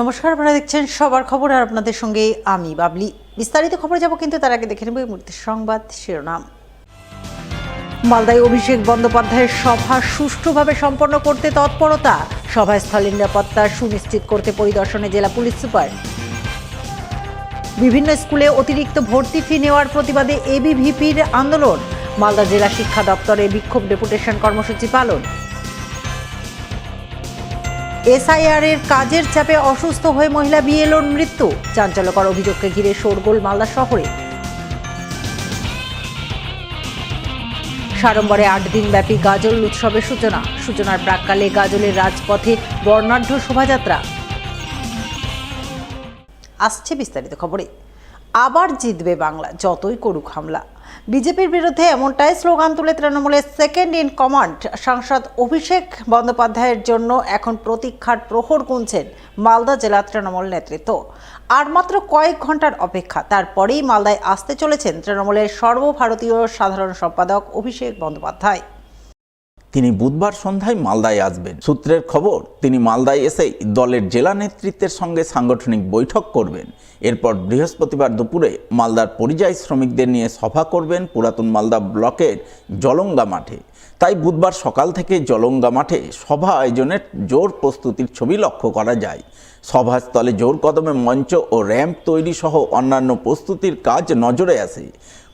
নমস্কার, আপনারা দেখছেন সবার খবর আর আপনাদের সঙ্গে আমি বাবলি। বিস্তারিত খবরে যাব, কিন্তু তার আগে দেখে নেব এই মুহূর্তের সংবাদ শিরোনাম। মালদায় অভিষেক বন্দ্যোপাধ্যায়ের সভা সুষ্ঠুভাবে সম্পন্ন করতে তৎপরতা, সভাস্থলের নিরাপত্তা সুনিশ্চিত করতে পরিদর্শনে জেলা পুলিশ সুপার। বিভিন্ন স্কুলে অতিরিক্ত ভর্তি ফি নেওয়ার প্রতিবাদে এবিভিপির আন্দোলন, মালদা জেলা শিক্ষা দপ্তরে বিক্ষোভ ডেপুটেশন কর্মসূচি পালন। এসআইআর এর কাজের চাপে অসুস্থ হয়ে মহিলা বিএলওর মৃত্যু, চাঞ্চল্যকর অভিযোগকে ঘিরে শোরগোল মালদা শহরে। সাড়ম্বরে 8 দিনব্যাপী গাজল উৎসবের সূচনার প্রাক্কালে গাজলের রাজপথে বর্ণাঢ্য শোভাযাত্রা। আসছে বিস্তারিত খবরে। আবার জিতবে বাংলা, যতই করুক হামলা। বিজেপির বিরুদ্ধে এমনটাই স্লোগান তুলে তৃণমূলের সেকেন্ড ইন কমান্ড সাংসদ অভিষেক বন্দ্যোপাধ্যায়ের জন্য এখন প্রতীক্ষার প্রহর গুনছেন মালদা জেলা তৃণমূল নেতৃত্ব। আর মাত্র কয়েক ঘন্টার অপেক্ষা, তারপরেই মালদায় আসতে চলেছেন তৃণমূলের সর্বভারতীয় সাধারণ সম্পাদক অভিষেক বন্দ্যোপাধ্যায়। তিনি বুধবার সন্ধ্যায় মালদায় আসবেন। সূত্রের খবর, তিনি মালদায় এসে দলের জেলা নেতৃত্বের সঙ্গে সাংগঠনিক বৈঠক করবেন। এরপর বৃহস্পতিবার দুপুরে মালদার পরিযায়ী শ্রমিকদের নিয়ে সভা করবেন পুরাতন মালদা ব্লকের জলঙ্গা মাঠে। তাই বুধবার সকাল থেকে জলঙ্গা মাঠে সভা আয়োজনের জোর প্রস্তুতির ছবি লক্ষ্য করা যায়। সভাস্থলে জোর কদমে মঞ্চ ও র্যাম্প তৈরি সহ অন্যান্য প্রস্তুতির কাজ নজরে আসে।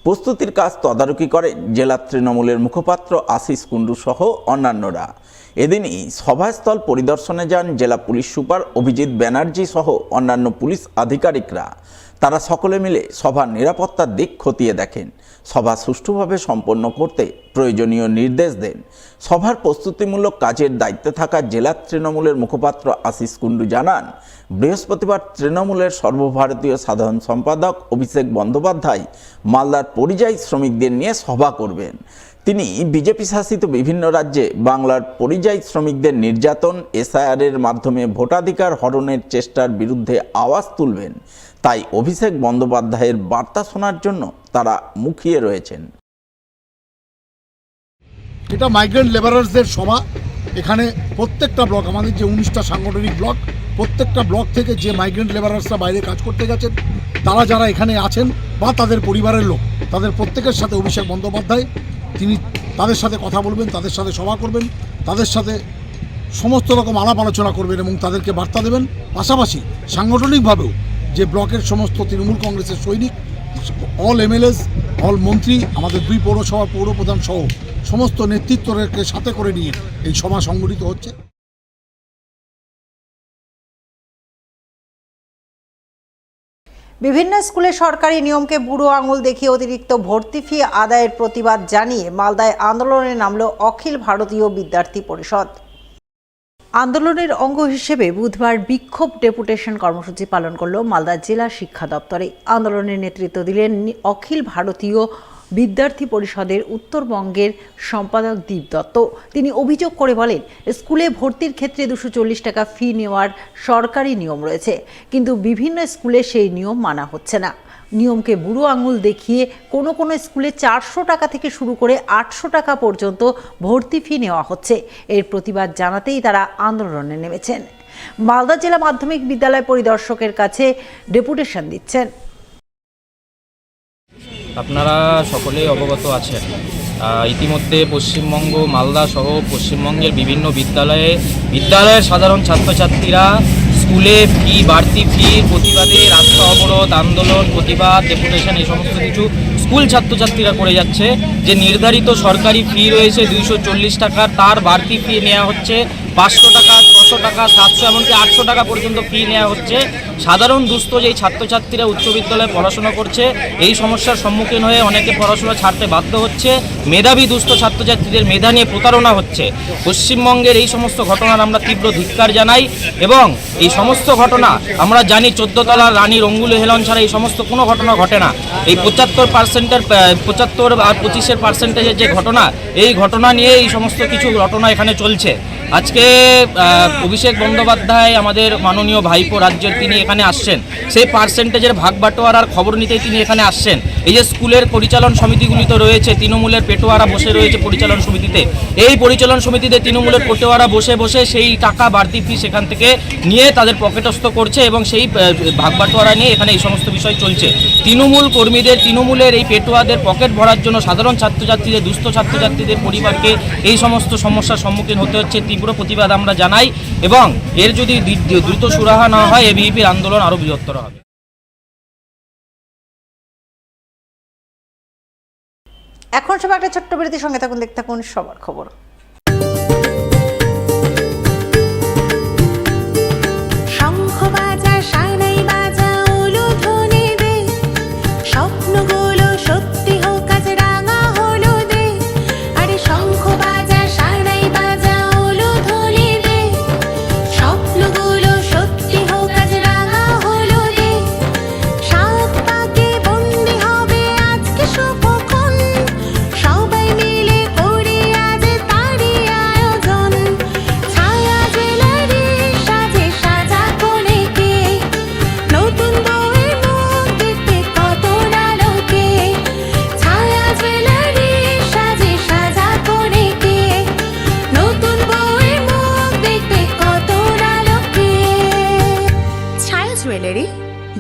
প্রস্তুতির কাজ তদারকি করেন জেলা তৃণমূলের মুখপাত্র আশিস কুণ্ডু সহ অন্যান্যরা। এদিনই সভাস্থল পরিদর্শনে যান জেলা পুলিশ সুপার অভিজিৎ ব্যানার্জি সহ অন্যান্য পুলিশ আধিকারিকরা। তারা সকলে মিলে সভার নিরাপত্তার দিক খতিয়ে দেখেন, সভা সুষ্ঠুভাবে সম্পন্ন করতে প্রয়োজনীয় নির্দেশ দেন। সভার প্রস্তুতিমূলক কাজের দায়িত্বে থাকা জেলা তৃণমূলের মুখপাত্র আশিস কুণ্ডু জানান, বৃহস্পতিবার তৃণমূলের সর্বভারতীয় সাধারণ সম্পাদক অভিষেক বন্দ্যোপাধ্যায় মালদার পরিযায়ী শ্রমিকদের নিয়ে সভা করবেন। তিনি বিজেপি শাসিত বিভিন্ন রাজ্যে বাংলার পরিযায়ী শ্রমিকদের নির্যাতন, এসআইআর এর মাধ্যমে ভোটাধিকার হরণের চেষ্টার বিরুদ্ধে আওয়াজ তুলবেন। তাই অভিষেক বন্দ্যোপাধ্যায়ের বার্তা শোনার জন্য তারা মুখিয়ে রয়েছেন। এটা মাইগ্রেন্ট লেবারার্সদের সভা। এখানে প্রত্যেকটা ব্লক, আমাদের যে 19টা সাংগঠনিক ব্লক, প্রত্যেকটা ব্লক থেকে যে মাইগ্রেন্ট লেবারার্সরা বাইরে কাজ করতে গেছেন, তারা যারা এখানে আছেন বা তাদের পরিবারের লোক, তাদের প্রত্যেকের সাথে অভিষেক বন্দ্যোপাধ্যায় তিনি তাদের সাথে কথা বলবেন, তাদের সাথে সভা করবেন, তাদের সাথে সমস্ত রকম আলাপ আলোচনা করবেন এবং তাদেরকে বার্তা দেবেন। পাশাপাশি সাংগঠনিকভাবেও যে ব্লকের সমস্ত তৃণমূল কংগ্রেসের সৈনিক, অল এমএলএস, অল মন্ত্রী, আমাদের 2 পৌরসভার পৌরপ্রধান সহ সমস্ত নেতৃত্বকে সাথে করে নিয়ে এই সভা সংগঠিত হচ্ছে। বিভিন্ন স্কুলে সরকারি নিয়মকে বুড়ো আঙুল দেখিয়ে অতিরিক্ত ভর্তি ফি আদায়ের প্রতিবাদ জানিয়ে মালদায় আন্দোলনে নামল অখিল ভারতীয় বিদ্যার্থী পরিষদ। আন্দোলনের অঙ্গ হিসেবে বুধবার বিক্ষোভ ডেপুটেশন কর্মসূচি পালন করল মালদা জেলা শিক্ষা দপ্তরে। আন্দোলনের নেতৃত্ব দিলেন অখিল ভারতীয় বিদ্যার্থী পরিষদের উত্তরবঙ্গের সম্পাদক দীপ দত্ত। তিনি অভিযোগ করে বলেন, স্কুলে ভর্তির ক্ষেত্রে 240 টাকা ফি নেওয়ার সরকারি নিয়ম রয়েছে, কিন্তু বিভিন্ন স্কুলে সেই নিয়ম মানা হচ্ছে না। নিয়মকে বুড়ো আঙুল দেখিয়ে কোনো কোনো স্কুলে 400 টাকা থেকে শুরু করে 800 টাকা পর্যন্ত ভর্তি ফি নেওয়া হচ্ছে। এর প্রতিবাদ জানাতেই তারা আন্দোলনে নেমেছেন। মালদা জেলা মাধ্যমিক বিদ্যালয় পরিদর্শকের কাছে ডেপুটেশন দিচ্ছেন। আপনারা সকলেই অবগত আছেন, ইতিমধ্যে পশ্চিমবঙ্গ, মালদা সহ পশ্চিমবঙ্গের বিভিন্ন বিদ্যালয়ের সাধারণ ছাত্রছাত্রীরা স্কুলে ফি, বাড়তি ফির প্রতিবাদে রাস্তা অবরোধ, আন্দোলন, প্রতিবাদ, ডেপুটেশন এই সমস্ত কিছু স্কুল ছাত্রছাত্রীরা করে যাচ্ছে। যে নির্ধারিত সরকারি ফি রয়েছে 240 টাকা, তার বাড়তি ফি নেওয়া হচ্ছে 500 টাকা, 600 টাকা, 700, এমনকি 800 টাকা পর্যন্ত ফি নেওয়া হচ্ছে। সাধারণ দুস্থ যেই ছাত্রছাত্রীরা উচ্চ বিদ্যালয়ে পড়াশোনা করছে, এই সমস্যার সম্মুখীন হয়ে অনেকে পড়াশোনা ছাড়তে বাধ্য হচ্ছে। মেধাবী দুস্থ ছাত্রছাত্রীদের মেধা নিয়ে প্রতারণা হচ্ছে। পশ্চিমবঙ্গের এই সমস্ত ঘটনার আমরা তীব্র ধিক্কার জানাই এবং এই সমস্ত ঘটনা আমরা জানি 14 তলার রানী রঙ্গুলি হেলন ছাড়া এই সমস্ত কোনো ঘটনা ঘটে না। এই 75% আর 25% যে ঘটনা, এই ঘটনা নিয়ে এই সমস্ত কিছু ঘটনা এখানে চলছে। আজকে অভিষেক বন্দ্যোপাধ্যায় আমাদের মাননীয় ভাইপো রাজ্যের, তিনি এখানে আসছেন, সেই পার্সেন্টেজের ভাগ বাটোয়ারার খবর নিতেই তিনি এখানে আসছেন। এই যে স্কুলের পরিচালন সমিতিগুলি তো রয়েছে, তৃণমূলের পেটোয়ারা বসে রয়েছে পরিচালন সমিতিতে, এই পরিচালন সমিতিতে তৃণমূলের পেটোয়ারা বসে বসে সেই টাকা বাড়তি ফি সেখান থেকে নিয়ে তাদের পকেটস্থ করছে এবং সেই ভাগবাটোয়ারা নিয়ে এখানে এই সমস্ত বিষয় চলছে। তৃণমূল কর্মীদের, তৃণমূলের এই পেটোয়াদের পকেট ভরার জন্য সাধারণ ছাত্রছাত্রীদের, দুস্থ ছাত্রছাত্রীদের পরিবারকে এই সমস্ত সমস্যার সম্মুখীন হতে হচ্ছে। তীব্র প্রতিবাদ আমরা জানাই এবং এর যদি দ্রুত সুরাহা না হয় এবিভিপির আন্দোলন আরও বৃহত্তর হবে। এখন সব একটা ছোট্ট বিরতির সঙ্গে থাকুন, দেখতে থাকুন সবার খবর।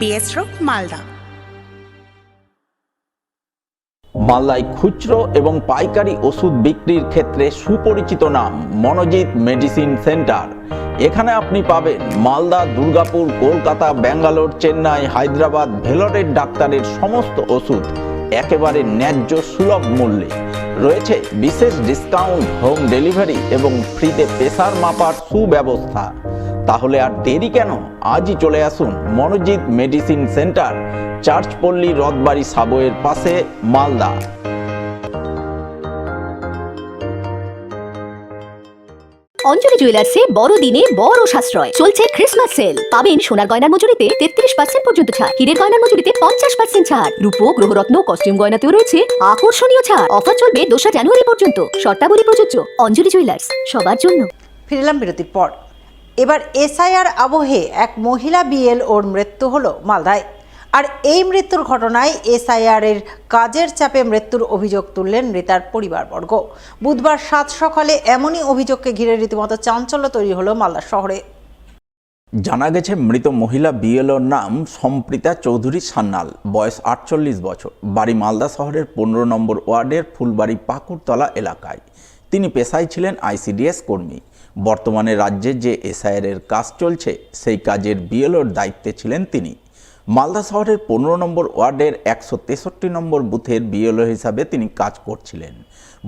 BS Road, Malda. মালদায় খুচরো এবং পাইকারি ওষুধ বিক্রির ক্ষেত্রে সুপরিচিত নাম মনোজিৎ মেডিসিন সেন্টার। এখানে আপনি পাবেন মালদা, দুর্গাপুর, কলকাতা, ব্যাঙ্গালোর, চেন্নাই, হায়দ্রাবাদ, ভেলোরের ডাক্তারের সমস্ত ওষুধ একেবারে ন্যায্য সুলভ মূল্যে। রয়েছে বিশেষ ডিসকাউন্ট, হোম ডেলিভারি এবং ফ্রিতে প্রেসার মাপার সুব্যবস্থা। তাহলে আর দেরি কেন, আজই চলে আসুন মনোজিৎ মেডিসিন সেন্টার, চার্চপল্লী, রথবাড়ি সাবওয়ের পাশে, মালদা। অঞ্জলি জুয়েলার্সে বড়দিনে বড় সাশ্রয় চলছে ক্রিসমাস সেল। পাবেন সোনার গয়নার মজুরিতে 33% পর্যন্ত ছাড়, হীরের গয়নার মজুরিতে 50% ছাড়, রূপো, গ্রহরত্ন, কস্টিউম গয়নাতেও রয়েছে আকর্ষণীয় ছাড়। অফার চলবে 2 জানুয়ারি পর্যন্ত। শর্তাবলী প্রযোজ্য। অঞ্জলি জুয়েলার্স, সবার জন্য। ফিরলাম বিরতির পর। এবার এসআইআর আবহে এক মহিলা বিএলওর মৃত্যু হলো মালদায়। আর এই মৃত্যুর ঘটনায় এসআইআর এর কাজের চাপে মৃত্যুর অভিযোগ তুললেন মৃতার পরিবারবর্গ। বুধবার সাত সকালে এমনই অভিযোগকে ঘিরে রীতিমতো চাঞ্চল্য তৈরি হলো মালদা শহরে। জানা গেছে মৃত মহিলা বিএলওর নাম সম্প্রীতা চৌধুরী সান্যাল, বয়স 48 বছর, বাড়ি মালদা শহরের 15 নম্বর ওয়ার্ডের ফুলবাড়ি পাকুড়তলা এলাকায়। তিনি পেশায় ছিলেন আইসিডিএস কর্মী। বর্তমানে রাজ্যে যে এসআইআর এর কাজ চলছে সেই কাজের বিএলওর দায়িত্বে ছিলেন তিনি। মালদা শহরের 15 নম্বর ওয়ার্ডের 163 নম্বর বুথের বিএলও হিসাবে তিনি কাজ করছিলেন।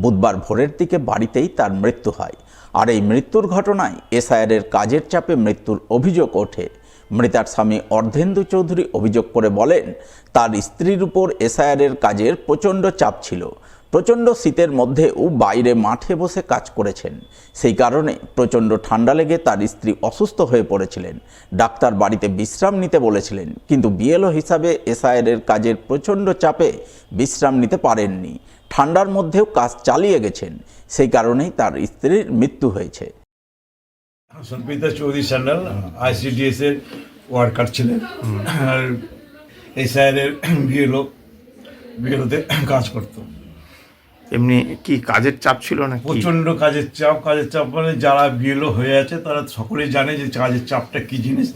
বুধবার ভোরের দিকে বাড়িতেই তার মৃত্যু হয়। আর এই মৃত্যুর ঘটনায় এসআইআর এর কাজের চাপে মৃত্যুর অভিযোগ ওঠে। মৃতার স্বামী অর্ধেন্দু চৌধুরী অভিযোগ করে বলেন, তার স্ত্রীর উপর এসআইআর এর কাজের প্রচণ্ড চাপ ছিল। প্রচণ্ড শীতের মধ্যেও বাইরে মাঠে বসে কাজ করেছেন। সেই কারণে প্রচণ্ড ঠান্ডা লেগে তার স্ত্রী অসুস্থ হয়ে পড়েছিলেন। ডাক্তার বাড়িতে বিশ্রাম নিতে বলেছিলেন, কিন্তু বিএলও হিসাবে এসআইআর এর কাজের প্রচণ্ড চাপে বিশ্রাম নিতে পারেননি। ঠান্ডার মধ্যেও কাজ চালিয়ে গেছেন। সেই কারণেই তার স্ত্রীর মৃত্যু হয়েছে। সম্প্রীতা চৌধুরী সান্যাল আইসিডিএস এর ওয়ার্কার ছিলেন, আর এসআইআর এর বিএলওতে কাজ করতো। এমনি কি কাজের চাপ ছিল না? প্রচণ্ড কাজের চাপ মানে যারা বিএলও হয়ে আছে তারা সকলেই জানে যে কাজের চাপটা কী জিনিস।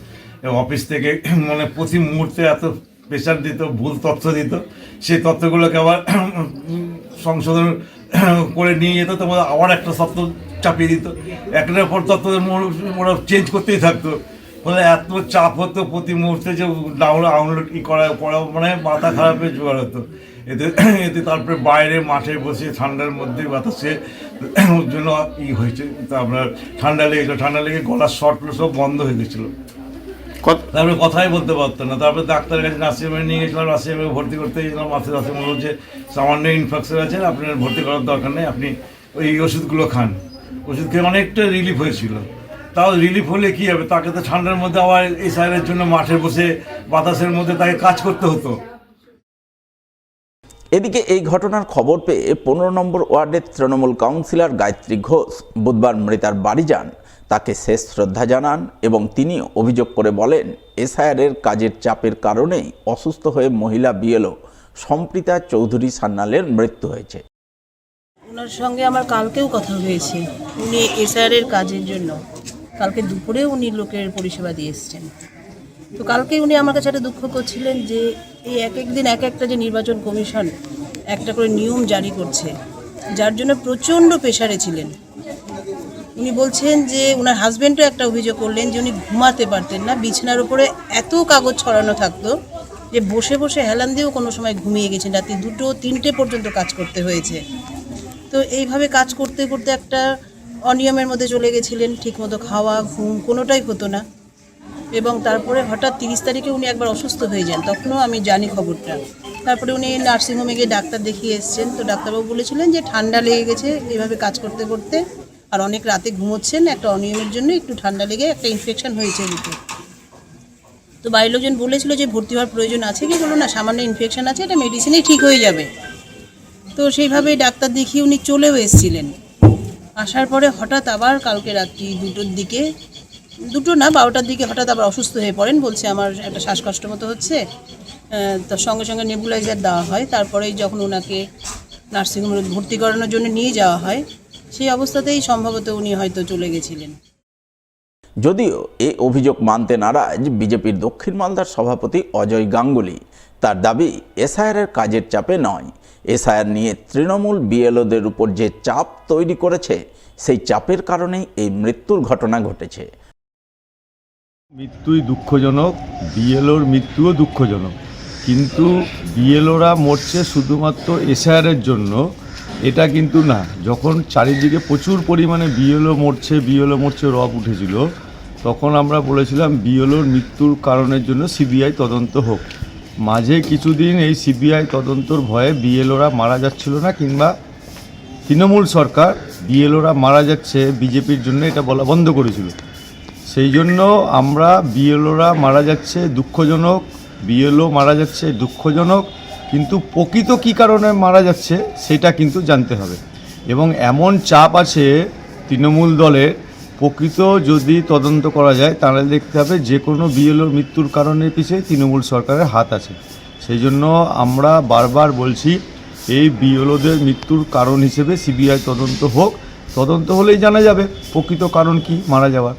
অফিস থেকে মানে প্রতি মুহূর্তে এত প্রেশার দিত, ভুল তথ্য দিত, সেই তথ্যগুলোকে আবার সংশোধন করে নিয়ে যেত, তোমার আবার একটা তথ্য চাপিয়ে দিত, একটার পর তথ্য ওরা চেঞ্জ করতেই থাকতো। ফলে এত চাপ হতো প্রতি মুহূর্তে যে ডাউনলোড করা মানে মাথা খারাপের জোগাড় হতো। এতে তারপরে বাইরে মাঠে বসে ঠান্ডার মধ্যে বাতাসে ওর জন্য হয়েছে, তা আপনার ঠান্ডা লেগে গলার শর্ট সব বন্ধ হয়ে গেছিলো। তারপরে কথাই বলতে পারতো না। তারপরে ডাক্তারের কাছে নার্সিংহোমে নিয়ে গেছিলাম, নার্সিংহোমে ভর্তি করতে গেছিলাম। নার্সিংহোম বলল যে সামান্য ইনফেকশন আছে, আপনার ভর্তি করার দরকার নেই, আপনি ওই ওষুধগুলো খান। ওষুধ খেয়ে অনেকটা রিলিফ হয়েছিল। তাও রিলিফ হলে কী হবে, তাকে তো ঠান্ডার মধ্যে আবার এসআইআর জন্য মাঠে বসে বাতাসের মধ্যে তাকে কাজ করতে হতো। এদিকে এই ঘটনার খবর পেয়ে 15 নম্বর ওয়ার্ডের তৃণমূল কাউন্সিলর গায়ত্রী ঘোষ বুধবার মৃতার বাড়ি যান, তাকে শেষ শ্রদ্ধা জানান এবং তিনিও অভিযোগ করে বলেন, এসআইআর এর কাজের চাপের কারণেই অসুস্থ হয়ে মহিলা বিএলও সম্প্রীতা চৌধুরী সান্যালের মৃত্যু হয়েছে। ওনার সঙ্গে আমার কালকেও কথা হয়েছে, উনি এসআরের কাজের জন্য কালকে দুপুরে উনি লোকের পরিষেবা দিয়ে এসছেন। তো কালকে উনি আমার কাছে একটা দুঃখ করছিলেন যে এই এক এক দিন এক একটা যে নির্বাচন কমিশন একটা করে নিয়ম জারি করছে, যার জন্য প্রচণ্ড প্রেশারে ছিলেন। উনি বলছেন যে ওনার হাজব্যান্ডও একটা অভিযোগ করলেন যে উনি ঘুমাতে পারতেন না, বিছানার উপরে এত কাগজ ছড়ানো থাকতো যে বসে বসে হেলান দিয়েও কোনো সময় ঘুমিয়ে গেছেন, রাতে 2-3টে পর্যন্ত কাজ করতে হয়েছে। তো এইভাবে কাজ করতে করতে একটা অনিয়মের মধ্যে চলে গেছিলেন, ঠিকমতো খাওয়া ঘুম কোনোটাই হতো না। এবং তারপরে হঠাৎ 30 তারিখে উনি একবার অসুস্থ হয়ে যান, তখনও আমি জানি খবরটা। তারপরে উনি নার্সিংহোমে গিয়ে ডাক্তার দেখিয়ে এসছেন, তো ডাক্তারবাবু বলেছিলেন যে ঠান্ডা লেগে গেছে এইভাবে কাজ করতে করতে, আর অনেক রাতে ঘুমোচ্ছেন, একটা অনিয়মের জন্য একটু ঠান্ডা লেগে একটা ইনফেকশন হয়েছে বুকে। তো বাড়ির লোকজন বলেছিল যে ভর্তি হওয়ার প্রয়োজন আছে কি, বলো না সামান্য ইনফেকশন আছে, এটা মেডিসিনেই ঠিক হয়ে যাবে। তো সেইভাবেই ডাক্তার দেখিয়ে উনি চলেও এসেছিলেন। আসার পরে হঠাৎ আবার কালকে রাত্রি 2টোর দিকে, 2টো না 12টার দিকে হঠাৎ আবার অসুস্থ হয়ে পড়েন, বলছে আমার একটা শ্বাসকষ্ট মতো হচ্ছে। তার সঙ্গে সঙ্গে নেবুলাইজার দেওয়া হয়। তারপরেই যখন ওনাকে নার্সিংহোমে ভর্তি করানোর জন্য নিয়ে যাওয়া হয়, সেই অবস্থাতেই সম্ভবত উনি হয়তো চলে গেছিলেন। যদিও এই অভিযোগ মানতে নারাজ বিজেপির দক্ষিণ মালদার সভাপতি অজয় গাঙ্গুলি। তার দাবি এসআইআরের কাজের চাপে নয়, এসআইআর নিয়ে তৃণমূল বিএলওদের উপর যে চাপ তৈরি করেছে সেই চাপের কারণেই এই মৃত্যুর ঘটনা ঘটেছে। মৃত্যুই দুঃখজনক, বিএলওর মৃত্যুও দুঃখজনক, কিন্তু বিএলওরা মরছে শুধুমাত্র এসআইআরের জন্য এটা কিন্তু না। যখন চারিদিকে প্রচুর পরিমাণে বিএলও মরছে রব উঠেছিল, তখন আমরা বলেছিলাম বিএলওর মৃত্যুর কারণের জন্য সিবিআই তদন্ত হোক। মাঝে কিছুদিন এই সিবিআই তদন্তর ভয়ে বিএলওরা মারা যাচ্ছিল না, কিংবা তৃণমূল সরকার বিএলওরা মারা যাচ্ছে বিজেপির জন্য এটা বলা বন্ধ করেছিল। সেই জন্য আমরা বিএলওরা মারা যাচ্ছে দুঃখজনক, বিএলও মারা যাচ্ছে দুঃখজনক, কিন্তু প্রকৃত কী কারণে মারা যাচ্ছে সেটা কিন্তু জানতে হবে। এবং এমন চাপ আছে তৃণমূল দলের, প্রকৃত যদি তদন্ত করা যায় তাহলে দেখতে হবে যে কোনো বিএলওর মৃত্যুর কারণের পিছিয়ে তৃণমূল সরকারের হাত আছে। সেই জন্য আমরা বারবার বলছি এই বিএলওদের মৃত্যুর কারণ হিসেবে সিবিআই তদন্ত হোক, তদন্ত হলেই জানা যাবে প্রকৃত কারণ কি মারা যাওয়ার।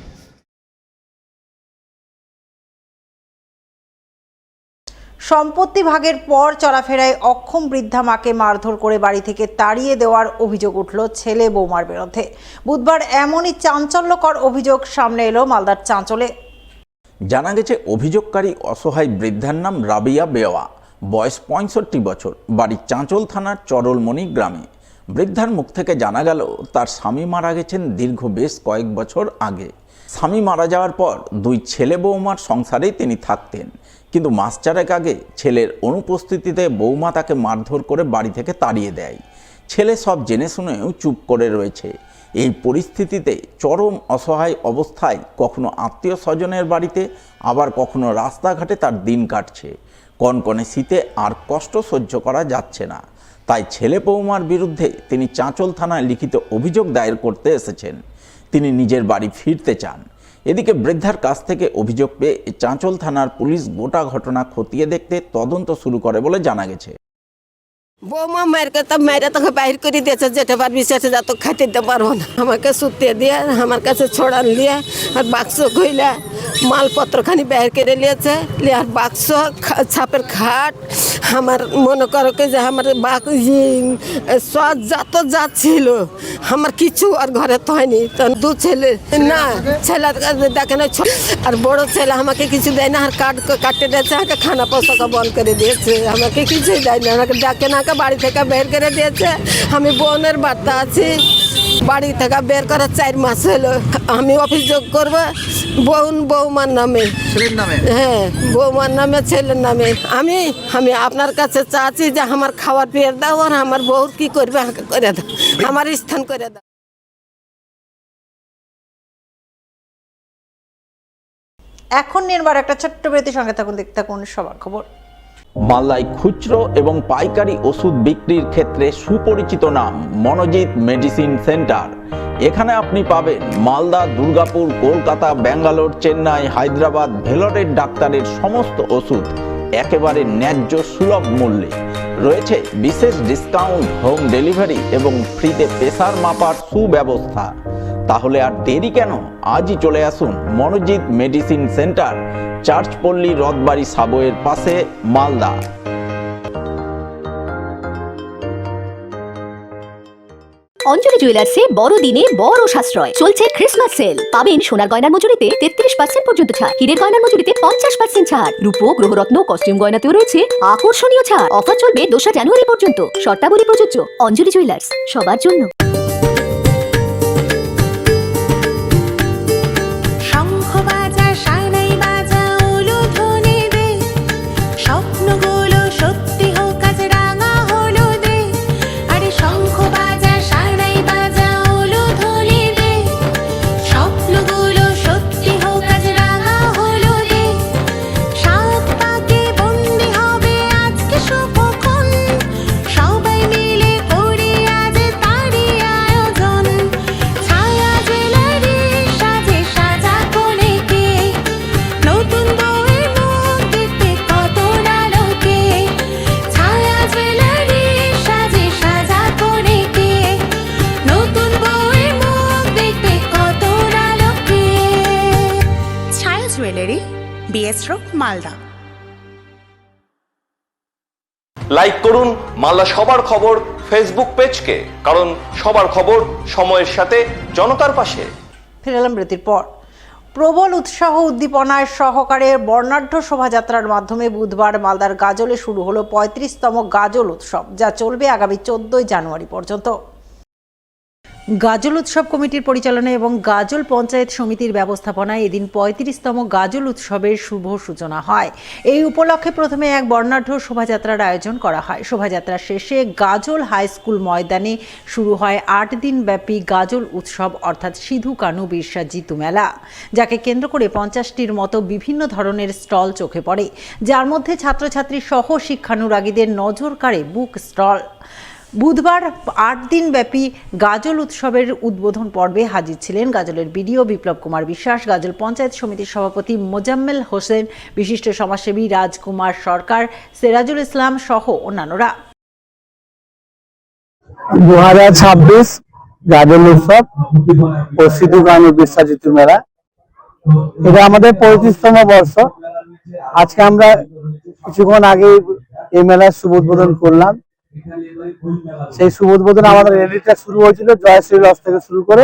সম্পত্তি ভাগের পর চলাফেরায় অক্ষম বৃদ্ধা মাকে মারধর করে বাড়ি থেকে তাড়িয়ে দেওয়ার অভিযোগ উঠল ছেলে বৌমার বিরুদ্ধে। বুধবার এমনই চাঞ্চল্যকর অভিযোগ সামনে এলো মালদার চাঁচলে। জানা গেছে অভিযোগকারী অসহায় বৃদ্ধার নাম রাবিয়া বেওয়া, বয়স 65 বছর, বাড়ি চাঁচল থানার চরলমণি গ্রামে। বৃদ্ধার মুখ থেকে জানা গেল তার স্বামী মারা গেছেন দীর্ঘ বেশ কয়েক বছর আগে। স্বামী মারা যাওয়ার পর 2 ছেলে বৌমার সংসারেই তিনি থাকতেন, কিন্তু মাস 4 আগে ছেলের অনুপস্থিতিতে বৌমা তাকে মারধর করে বাড়ি থেকে তাড়িয়ে দেয়। ছেলে সব জেনে শুনেও চুপ করে রয়েছে। এই পরিস্থিতিতে চরম অসহায় অবস্থায় কখনো আত্মীয় স্বজনের বাড়িতে, আবার কখনো রাস্তাঘাটে তার দিন কাটছে। কনকনে শীতে আর কষ্ট সহ্য করা যাচ্ছে না, তাই ছেলে বৌমার বিরুদ্ধে তিনি চাঁচল থানায় লিখিত অভিযোগ দায়ের করতে এসেছেন। তিনি নিজের বাড়ি ফিরতে চান। এদিকে বৃদ্ধার কাছ থেকে অভিযোগ পেয়ে চাঁচল থানার পুলিশ গোটা ঘটনা খতিয়ে দেখতে তদন্ত শুরু করে বলে জানা গেছে। বৌমা মারকে তো মেরে তোকে বাহির করে দিয়েছে, যেতে পারবি সেটা যা তো খাইতে দিতে পারবো না। আমাকে শুতে দিয়ে আমার কাছে ছড়ান লিয়ে আর বাক্স কইলা মালপত্রখানি বের করে নিয়েছে, আর বাক্স ছাপের খাট আমার মনে করো যে আমার সব যা ছিল আমার কিছু আর ঘরে তো হয়নি। তো 2 ছেলে না, ছেলে দেখে না, আর বড় ছেলে আমাকে কিছু দেয় না, আর কাটতে দিয়েছে, আমাকে খানা পোশাক বন্ধ করে দিয়েছে, আমাকে কিছুই দেয় না, আমাকে ডাকে না, বাড়ি থেকে বের করে দিয়েছে। আমি বোনের বার্তা আছি, বাড়ি থেকে বের করার 4 মাস হলো। আমি অভিযোগ করবো বৌমার নামে, হ্যাঁ বৌমার নামে, ছেলের নামে। আমি আপনার কাছে চাচ্ছি যে আমার খাওয়ার পেয়ে দাও, আর আমার বউর কি করবে আমাকে করে দাও, আমার স্থান করে দাও। এখন নির্বার একটা ছোট্ট বিরতির সঙ্গে থাকুন, দেখতে থাকুন সবার খবর। মালদায় খুচরো এবং পাইকারি ওষুধ বিক্রির ক্ষেত্রে সুপরিচিত নাম মনোজিৎ মেডিসিন সেন্টার। এখানে আপনি পাবেন মালদা, দুর্গাপুর, কলকাতা, ব্যাঙ্গালোর, চেন্নাই, হায়দ্রাবাদ, ভেলোরের ডাক্তারের সমস্ত ওষুধ একেবারে ন্যায্য সুলভ মূল্যে। রয়েছে বিশেষ ডিসকাউন্ট, হোম ডেলিভারি এবং ফ্রিতে প্রেসার মাপার সুব্যবস্থা। তাহলে আর দেরি কেন? আজই চলে আসুন মনোজিৎ মেডিসিন সেন্টার, চার্চপল্লী রথবাড়ি সাবওয়ের পাশে, মালদা। অঞ্জলি জুয়েলার্সে বড়দিনে বড় সাশ্রয় চলছে ক্রিসমাস সেল। পাবেন সোনার গয়নার মজুরিতে 33% পর্যন্ত ছাড়, হীরের গয়নার মজুরিতে 50% ছাড়, রূপো গ্রহরত্ন কস্টিউম গয়নাতেও রয়েছে আকর্ষণীয় ছাড়। অফার চলবে 2 জানুয়ারি পর্যন্ত। শর্তাবলী প্রযোজ্য। অঞ্জলি জুয়েলার্স, সবার জন্য। Jewellery, BS road, Malda. Like করুন মালদা সবার খবর ফেসবুক পেজকে, কারণ সবার খবর সময়ের সাথে জনতার পাশে। ফিরে এলাম বিরতির পর। প্রবল উৎসাহ উদ্দীপনায় সহকারে বর্ণাঢ্য শোভাযাত্রার মাধ্যমে বুধবার মালদার গাজলে শুরু হলো 35তম গাজল উৎসব, যা চলবে আগামী 14 জানুয়ারি পর্যন্ত। গাজল উৎসব কমিটির পরিচালনায় এবং গাজল পঞ্চায়েত সমিতির ব্যবস্থাপনায় এদিন 35তম গাজল উৎসবের শুভ সূচনা হয়। এই উপলক্ষে প্রথমে এক বর্ণাঢ্য শোভাযাত্রার আয়োজন করা হয়। শোভাযাত্রা শেষে গাজল হাই স্কুল ময়দানে শুরু হয় 8 দিন ব্যাপী গাজল উৎসব, অর্থাৎ সিধু কানু বিরসা জিতু মেলা, যাকে কেন্দ্র করে 50টির মতো বিভিন্ন ধরনের স্টল চোখে পড়ে, যার মধ্যে ছাত্রছাত্রী সহ শিক্ষানুরাগীদের নজর কাড়ে বুক স্টল। বুধবার 8 দিন ব্যাপী গাজল উৎসবের উদ্বোধন পর্বে হাজির ছিলেন গাজলের বিডিও বিপ্লব কুমার বিশ্বাস, গাজল পঞ্চায়েত সমিতির সভাপতি মোজাম্মেল হোসেন, বিশিষ্ট সমাজসেবী রাজকুমার সরকার, সিরাজুল ইসলাম সহ অন্যান্যরা। 2026 গাজল উৎসব ও সিধু কানু বিরসা জিতু মেলা, এটা আমাদের 35তম বর্ষ। আজকে আমরা কিছুক্ষণ আগে এই মেলার শুভ উদ্বোধন করলাম। সেই শুভ উদ্বোধন আমাদের র্যালিটা শুরু হয়েছিল জয়শ্রী লজ থেকে শুরু করে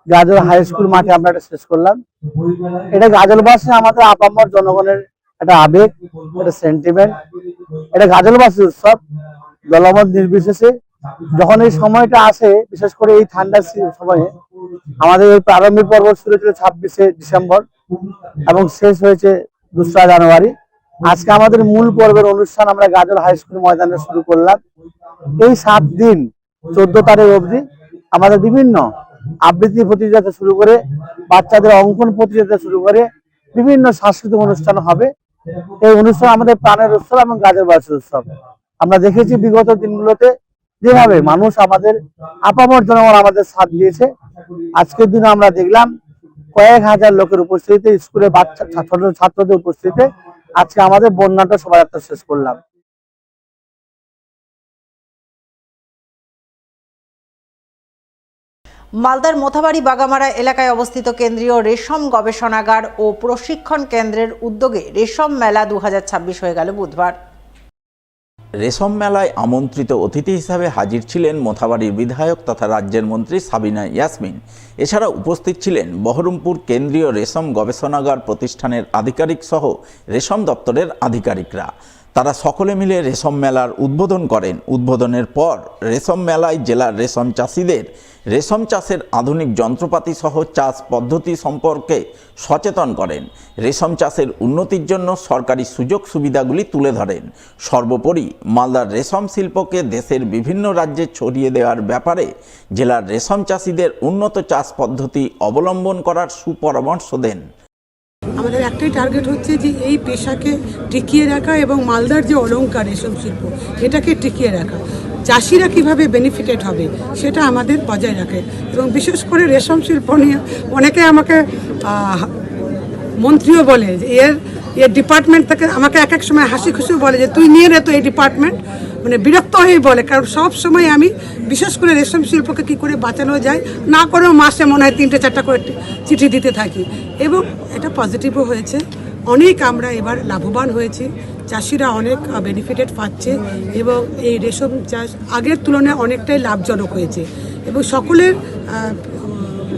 গাজল হাই স্কুল মাঠে আমরা এটা শেষ করলাম। এটা গাজলবাসী আমাদের আপামর জনগণের একটা আবেগ, একটা সেন্টিমেন্ট। এটা গাজলবাসী উৎসব, দলমত নির্বিশেষে। যখন এই সময়টা আসে, বিশেষ করে এই ঠান্ডার সময়ে, আমাদের এই প্রারম্ভিক পর্ব শুরু হয়েছিল 26শে ডিসেম্বর এবং শেষ হয়েছে 2 জানুয়ারি। আজকে আমাদের মূল পর্বের অনুষ্ঠান আমরা গাজল হাই স্কুল ময়দানে শুরু করলাম। এই 7 দিন 14 তারিখ অবধি আমাদের বিভিন্ন আবৃত্তি প্রতিযোগিতা শুরু করে বাচ্চাদের অঙ্কন প্রতিযোগিতা শুরু করে বিভিন্ন সাংস্কৃতিক অনুষ্ঠান হবে। এই অনুষ্ঠান আমাদের প্রাণের উৎসব এবং গাজলবাসীর উৎসব। আমরা দেখেছি বিগত দিনগুলোতে যেভাবে মানুষ আমাদের আপামর জনগণ আমাদের সাথ দিয়েছে। আজকের দিনে আমরা দেখলাম কয়েক হাজার লোকের উপস্থিতিতে, স্কুলে বাচ্চা ছাত্রদের উপস্থিতিতে আজকে আমাদের বর্ণাঢ্য শোভাযাত্রা শেষ করলাম। মালদার মোথাবাড়ি বাগামারা এলাকায় অবস্থিত কেন্দ্রীয় রেশম গবেষণাগার ও প্রশিক্ষণ কেন্দ্রের উদ্যোগে রেশম মেলা 2026 হয়ে গেল বুধবার। রেশম মেলায় আমন্ত্রিত অতিথি হিসাবে হাজির ছিলেন মোথাবাড়ির বিধায়ক তথা রাজ্যের মন্ত্রী সাবিনা ইয়াসমিন। এছাড়া উপস্থিত ছিলেন বহরমপুর কেন্দ্রীয় রেশম গবেষণাগার প্রতিষ্ঠানের আধিকারিক সহ রেশম দপ্তরের আধিকারিকরা। তারা সকলে মিলে রেশম মেলার উদ্বোধন করেন। উদ্বোধনের পর রেশম মেলায় জেলার রেশম চাষিদের রেশম চাষের আধুনিক যন্ত্রপাতি সহ চাষ পদ্ধতি সম্পর্কে সচেতন করেন। রেশম চাষের উন্নতির জন্য সরকারি সুযোগ সুবিধাগুলি তুলে ধরেন। সর্বোপরি মালদার রেশম শিল্পকে দেশের বিভিন্ন রাজ্যে ছড়িয়ে দেওয়ার ব্যাপারে জেলার রেশম চাষিদের উন্নত চাষ পদ্ধতি অবলম্বন করার সুপরামর্শ দেন। আমাদের একটাই টার্গেট হচ্ছে যে এই পেশাকে টিকিয়ে রাখা এবং মালদার যে অলংকার রেশম শিল্প এটাকে টিকিয়ে রাখা, চাষিরা কিভাবে বেনিফিটেড হবে সেটা আমাদের বজায় রাখে। এবং বিশেষ করে রেশম শিল্প নিয়ে অনেকে আমাকে মন্ত্রীও বলে যে এর ডিপার্টমেন্ট থেকে আমাকে এক এক সময় হাসি খুশিও বলে যে তুই নিয়ে নে তো এই ডিপার্টমেন্ট। মানে বিরক্ত হয়ে বলে, কারণ সব সময় আমি বিশেষ করে রেশম শিল্পকে কী করে বাঁচানো যায় না করেও মাসে মনে হয় 3-4টা করে চিঠি দিতে থাকি, এবং এটা পজিটিভও হয়েছে। অনেক আমরা এবার লাভবান হয়েছি, চাষিরা অনেক বেনিফিটেড পাচ্ছে এবং এই রেশম চাষ আগের তুলনায় অনেকটাই লাভজনক হয়েছে এবং সকলের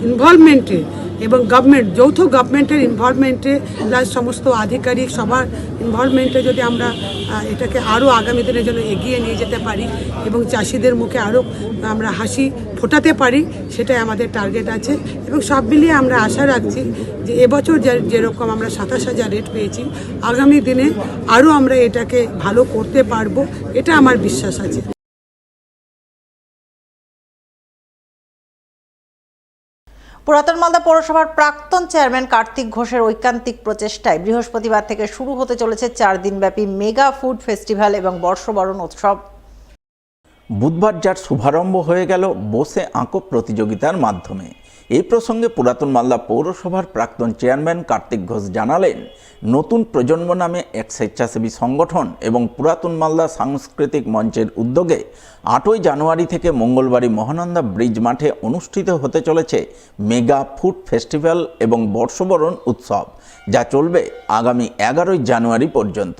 ইনভলভমেন্টে এবং গভর্নমেন্ট, যৌথ গভর্নমেন্টের ইনভলভমেন্টে প্লাস সমস্ত আধিকারিক সবার ইনভলভমেন্টে যদি আমরা এটাকে আরও আগামী দিনের জন্য এগিয়ে নিয়ে যেতে পারি এবং চাষিদের মুখে আরও আমরা হাসি ফোটাতে পারি, সেটাই আমাদের টার্গেট আছে। এবং সব মিলিয়ে আমরা আশা রাখছি যে এবছর যেরকম আমরা 27,000 রেট পেয়েছি, আগামী দিনে আরও আমরা এটাকে ভালো করতে পারবো, এটা আমার বিশ্বাস আছে। পুরাতন মালদা পৌরসভার প্রাক্তন চেয়ারম্যান কার্তিক ঘোষের ঐকান্তিক প্রচেষ্টায় বৃহস্পতিবার থেকে শুরু হতে চলেছে 4 দিনব্যাপী মেগা ফুড ফেস্টিভ্যাল এবং বর্ষবরণ উৎসব। বুধবার যার শুভারম্ভ হয়ে গেল বসে আঁকো প্রতিযোগিতার মাধ্যমে। এই প্রসঙ্গে পুরাতন মালদা পৌরসভার প্রাক্তন চেয়ারম্যান কার্তিক ঘোষ জানালেন, নতুন প্রজন্ম নামে এক স্বেচ্ছাসেবী সংগঠন এবং পুরাতন মালদা সাংস্কৃতিক মঞ্চের উদ্যোগে 8ই জানুয়ারি থেকে মঙ্গলবারই মহানন্দা ব্রিজ মাঠে অনুষ্ঠিত হতে চলেছে মেগা ফুড ফেস্টিভ্যাল এবং বর্ষবরণ উৎসব, যা চলবে আগামী 11ই জানুয়ারি পর্যন্ত।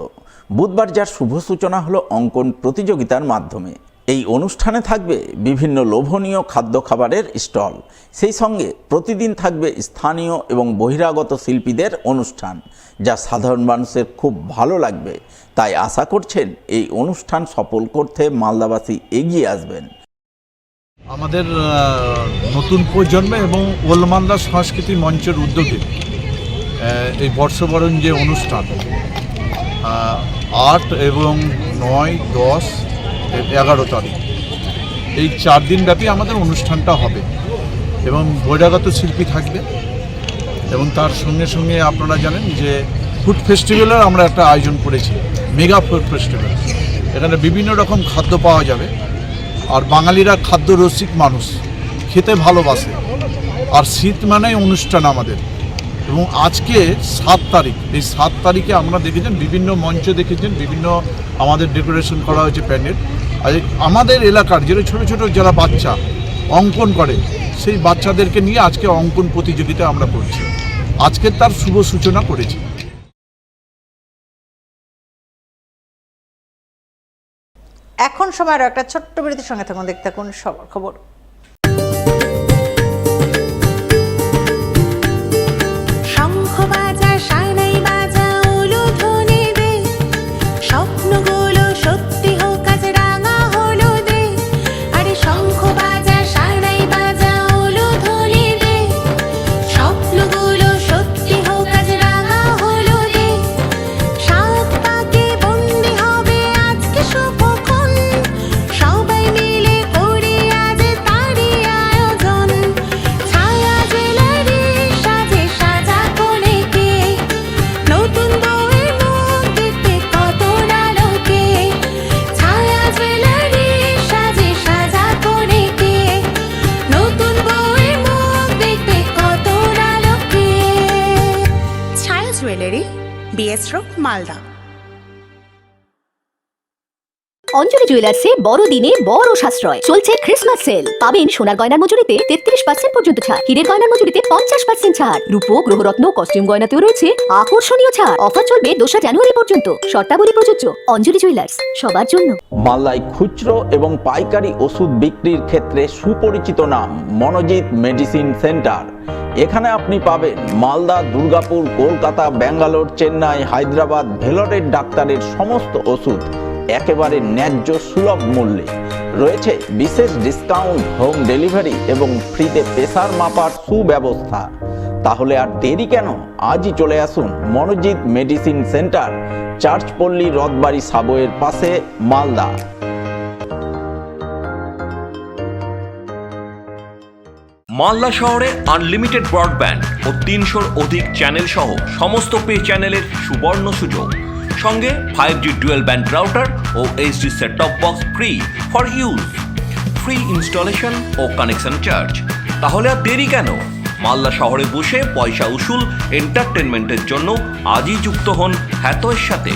বুধবার যার শুভ সূচনা হলো অঙ্কন প্রতিযোগিতার মাধ্যমে। এই অনুষ্ঠানে থাকবে বিভিন্ন লোভনীয় খাদ্য খাবারের স্টল, সেই সঙ্গে প্রতিদিন থাকবে স্থানীয় এবং বহিরাগত শিল্পীদের অনুষ্ঠান, যা সাধারণ মানুষের খুব ভালো লাগবে। তাই আশা করছেন এই অনুষ্ঠান সফল করতে মালদাবাসী এগিয়ে আসবেন। আমাদের নতুন প্রজন্ম এবং ওল্ড মালদা সংস্কৃতি মঞ্চের উদ্যোগে এই বর্ষবরণ যে অনুষ্ঠান 8 এবং 9, 10, 11 তারিখ এই 4 দিন ব্যাপী আমাদের অনুষ্ঠানটা হবে এবং বহিরাগত শিল্পী থাকবে এবং তার সঙ্গে সঙ্গে আপনারা জানেন যে ফুড ফেস্টিভ্যালের আমরা একটা আয়োজন করেছি, মেগা ফুড ফেস্টিভ্যাল। এখানে বিভিন্ন রকম খাদ্য পাওয়া যাবে, আর বাঙালিরা খাদ্য রসিক মানুষ, খেতে ভালোবাসে, আর শীত মানেই অনুষ্ঠান আমাদের। এবং আজকে 7 তারিখ, এই 7 তারিখে আমরা দেখেছেন বিভিন্ন মঞ্চ দেখেছেন, বিভিন্ন আমাদের ডেকোরেশন করা হয়েছে প্যান্ডেল। আর আমাদের এলাকার যেটা ছোটো ছোটো যারা বাচ্চা অঙ্কন করে, সেই বাচ্চাদেরকে নিয়ে আজকে অঙ্কন প্রতিযোগিতা আমরা করছি, আজকে তার শুভ সূচনা করেছি। এখন সময় আরও একটা ছোট্ট বিরতির সঙ্গে থাকুন, দেখতে থাকুন সবার খবর। BS Road, Malda. অঞ্জলি জুয়েলার্সে বড়দিনে বড় সাশ্রয় চলছে ক্রিসমাস সেল। পাবেন সোনার গয়নার মজুরিতে 33% পর্যন্ত ছাড়, হীরের গয়নার মজুরিতে 50% ছাড়, রূপো গ্রহরত্ন কস্টিউম গয়নাতেও রয়েছে আকর্ষণীয় ছাড়। অফার চলবে 2 জানুয়ারি পর্যন্ত। শর্তাবলী প্রযোজ্য। অঞ্জলি জুয়েলার্স, সবার জন্য। মালদায় খুচরো এবং পাইকারি ওষুধ বিক্রির ক্ষেত্রে সুপরিচিত নাম মনোজিৎ মেডিসিন সেন্টার। এখানে আপনি পাবেন মালদা, দুর্গাপুর, কলকাতা, ব্যাঙ্গালোর, চেন্নাই, হায়দ্রাবাদ, ভেলোরের ডাক্তারের সমস্ত ওষুধ একেবারে ন্যায্য সুলভ মূল্যে। রয়েছে বিশেষ ডিসকাউন্ট, হোম ডেলিভারি এবং ফ্রিতে প্রেসার মাপার সুব্যবস্থা। তাহলে আর দেরি কেন, আজই চলে আসুন মনোজিৎ মেডিসিন সেন্টার, চার্চপল্লী, রথবাড়ি সাবওয়ের পাশে, মালদা। মালদা শহরে আনলিমিটেড ব্রডব্যান্ড ও 300-র অধিক চ্যানেল সহ সমস্ত পে চ্যানেলের সুবর্ণ সুযোগ, সঙ্গে 5G ডুয়েল ব্যান্ড রাউটার ও HD set top box free for use, free installation ও কানেকশন চার্জ। তাহলে আর দেরি কেন, মালদা শহরে বসে পয়সা উসুল এন্টারটেনমেন্টের জন্য আজই যুক্ত হন হ্যাথওয়ের সাথে।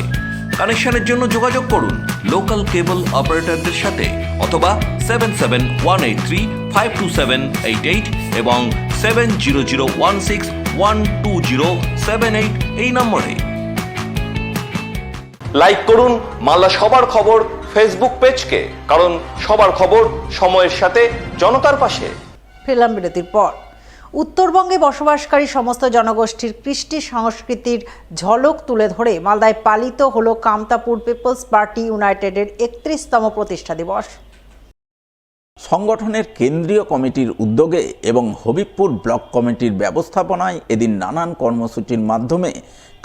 কানেকশনের জন্য যোগাযোগ করুন লোকাল কেবল অপারেটরদের সাথে অথবা 7718352788 এবং 7001612078 এই নম্বরে। লাইক করুন মালদা সবার খবর ফেসবুক পেজকে, কারণ সবার খবর সময়ের সাথে জনতার পাশে। ফিরলাম বিরতির পর। উত্তরবঙ্গে বসবাসকারী সমস্ত জনগোষ্ঠীর কৃষ্টি সংস্কৃতির ঝলক তুলে ধরে মালদায় পালিত হলো কামতাপুর পিপলস পার্টি ইউনাইটেডের 31তম প্রতিষ্ঠা দিবস। সংগঠনের কেন্দ্রীয় কমিটির উদ্যোগে এবং হবিবপুর ব্লক কমিটির ব্যবস্থাপনায় এদিন নানান কর্মসূচির মাধ্যমে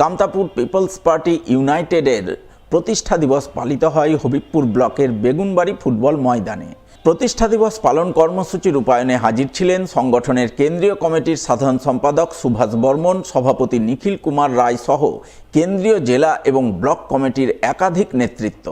কামতাপুর পিপলস পার্টি ইউনাইটেডের প্রতিষ্ঠা দিবস পালিত হয় হবিবপুর ব্লকের বেগুনবাড়ি ফুটবল ময়দানে। প্রতিষ্ঠা দিবস পালন কর্মসূচি রূপায়ণে হাজির ছিলেন সংগঠনের কেন্দ্রীয় কমিটির সাধারণ সম্পাদক সুভাষ বর্মন, সভাপতি নিখিল কুমার রায় সহ কেন্দ্রীয় জেলা এবং ব্লক কমিটির একাধিক নেতৃত্ব।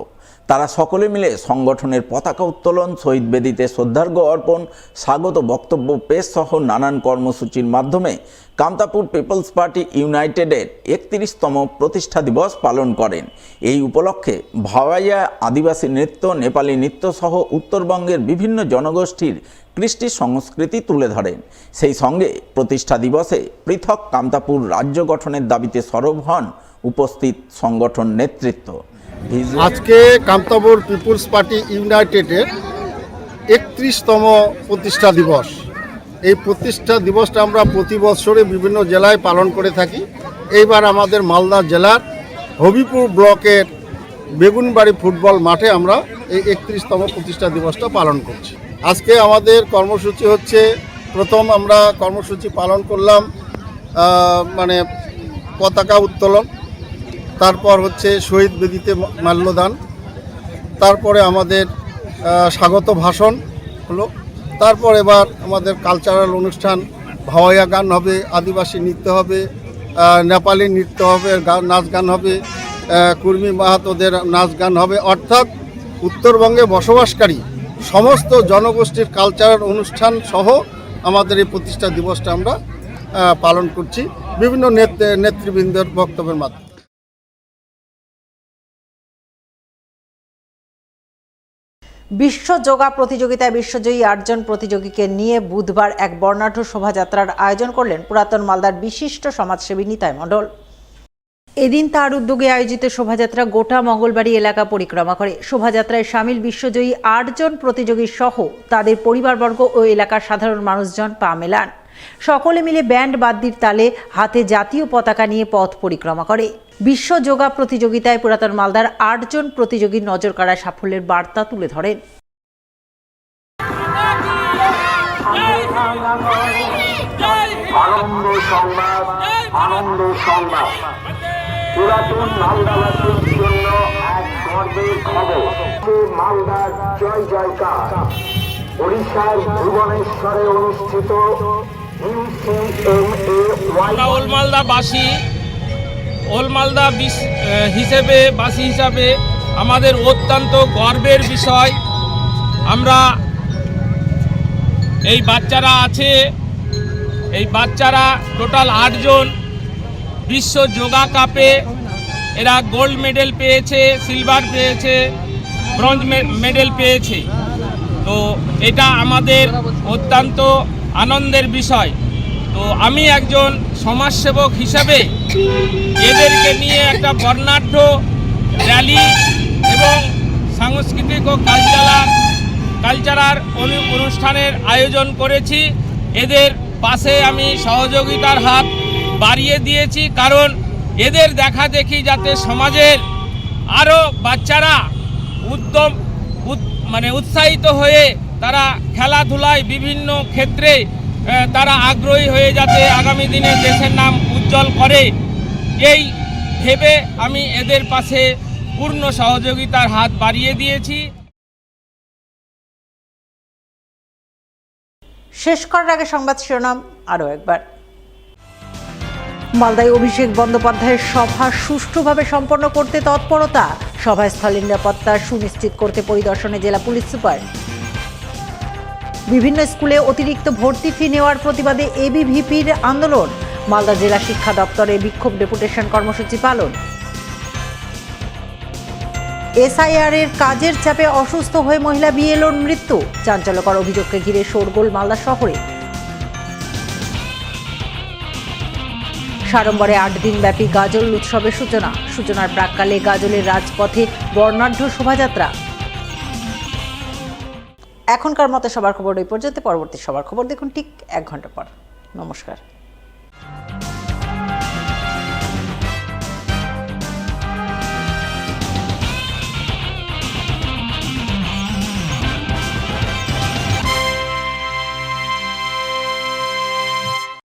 তারা সকলে মিলে সংগঠনের পতাকা উত্তোলন, শহীদ বেদিতে শ্রদ্ধার্ঘ্য অর্পণ, স্বাগত বক্তব্য পেশ সহ নানান কর্মসূচির মাধ্যমে কামতাপুর পিপলস পার্টি ইউনাইটেডের 31তম প্রতিষ্ঠা দিবস পালন করেন। এই উপলক্ষে ভাওয়াইয়া আদিবাসী নৃত্য, নেপালি নৃত্য সহ উত্তরবঙ্গের বিভিন্ন জনগোষ্ঠীর কৃষ্টি সংস্কৃতি তুলে ধরেন। সেই সঙ্গে প্রতিষ্ঠা দিবসে পৃথক কামতাপুর রাজ্য গঠনের দাবিতে সরব হন উপস্থিত সংগঠন নেতৃত্ব। আজকে কামতাপুর পিপলস পার্টি ইউনাইটেডের 31তম প্রতিষ্ঠা দিবস। এই প্রতিষ্ঠা দিবসটা আমরা প্রতি বছরে বিভিন্ন জেলায় পালন করে থাকি। এইবার আমাদের মালদা জেলার হবিপুর ব্লকের বেগুনবাড়ি ফুটবল মাঠে আমরা এই 31তম প্রতিষ্ঠা দিবসটা পালন করছি। আজকে আমাদের কর্মসূচি হচ্ছে, প্রথম আমরা কর্মসূচি পালন করলাম পতাকা উত্তোলন, তারপর হচ্ছে শহীদ বেদিতে মাল্যদান, তারপরে আমাদের স্বাগত ভাষণ হলো, তারপর এবার আমাদের কালচারাল অনুষ্ঠান, ভাওয়াইয়া গান হবে, আদিবাসী নৃত্য হবে, নেপালি নৃত্য হবে, নাচ গান হবে, কুর্মী মাহাতোদের নাচ গান হবে। অর্থাৎ উত্তরবঙ্গে বসবাসকারী সমস্ত জনগোষ্ঠীর কালচারাল অনুষ্ঠান সহ আমাদের এই প্রতিষ্ঠা দিবসটা আমরা পালন করছি বিভিন্ন নেতৃবৃন্দের বক্তব্যের মাধ্যমে। বিশ্ব যোগা প্রতিযোগিতায় বিশ্বজয়ী 8 জন প্রতিযোগীকে নিয়ে বুধবার এক বর্ণাঢ্য শোভাযাত্রার আয়োজন করলেন পুরাতন মালদার বিশিষ্ট সমাজসেবী নিতাই মণ্ডল। এদিন তার উদ্যোগে আয়োজিত শোভাযাত্রা গোটা মঙ্গলবাড়ি এলাকা পরিক্রমা করে। শোভাযাত্রায় সামিল বিশ্বজয়ী 8 জন প্রতিযোগী সহ তাদের পরিবারবর্গ ও এলাকার সাধারণ মানুষজন পা মেলান। সকলে মিলে ব্যান্ড বাদ্যির তালে হাতে জাতীয় পতাকা নিয়ে পথ পরিক্রমা করে। বিশ্ব যোগা প্রতিযোগিতায় পুরাতন মালদার 8 জন প্রতিযোগীর নজর কাড়া সাফল্যের বার্তা তুলে ধরেন। পুরাতন মালদাবাসীর জন্য এক গর্বের খবর, মালদার জয় জয়কার। ওড়িশার ভুবনেশ্বরে অনুষ্ঠিত ওলমালদা বাসী হিসাবে আমাদের অত্যন্ত গর্বের বিষয়। আমরা এই বাচ্চারা টোটাল 8 জন বিশ্ব যোগা কাপে এরা গোল্ড মেডেল পেয়েছে, সিলভার পেয়েছে, ব্রোঞ্জ মেডেল পেয়েছে। তো এটা আমাদের অত্যন্ত আনন্দের বিষয়। তো আমি একজন সমাজসেবক হিসাবে এদেরকে নিয়ে একটা বর্ণাঢ্য র্যালি এবং সাংস্কৃতিক ও কালচারাল অনুষ্ঠানের আয়োজন করেছি। এদের পাশে আমি সহযোগিতার হাত বাড়িয়ে দিয়েছি, কারণ এদের দেখা দেখি যাতে সমাজের আরও বাচ্চারা উৎসাহিত হয়ে তারা খেলাধুলায় বিভিন্ন ক্ষেত্রে তারা আগ্রহী হয়ে যাতে আগামী দিনে দেশের নাম উজ্জ্বল করে, এই ভেবে আমি এদের পাশে পূর্ণ সহযোগিতার হাত বাড়িয়ে দিয়েছি। শেষ করার আগে সংবাদ শিরোনাম আরও একবার। মালদায় অভিষেক বন্দ্যোপাধ্যায়ের সভা সুষ্ঠুভাবে সম্পন্ন করতে তৎপরতা, সভাস্থলের নিরাপত্তা সুনিশ্চিত করতে পরিদর্শনে জেলা পুলিশ সুপার। বিভিন্ন স্কুলে অতিরিক্ত ভর্তি ফি নেওয়ার প্রতিবাদে এবিভিপির আন্দোলন, মালদা জেলা শিক্ষা দপ্তরে বিক্ষোভ ডেপুটেশন কর্মসূচি পালন। এসআইআর এর কাজের চাপে অসুস্থ হয়ে মহিলা বিএলওর মৃত্যু। চাঞ্চল্যকর অভিযোগকে ঘিরে শোরগোল মালদা শহরে। সাড়ম্বরে 8 দিন ব্যাপী গাজল উৎসবের সূচনার প্রাক্কালে গাজলের রাজপথে বর্ণাঢ্য শোভাযাত্রা। এখনকার মতো সবার খবর এই পর্যন্ত। পরবর্তী সবার খবর দেখুন ঠিক 1 ঘন্টা পর। নমস্কার।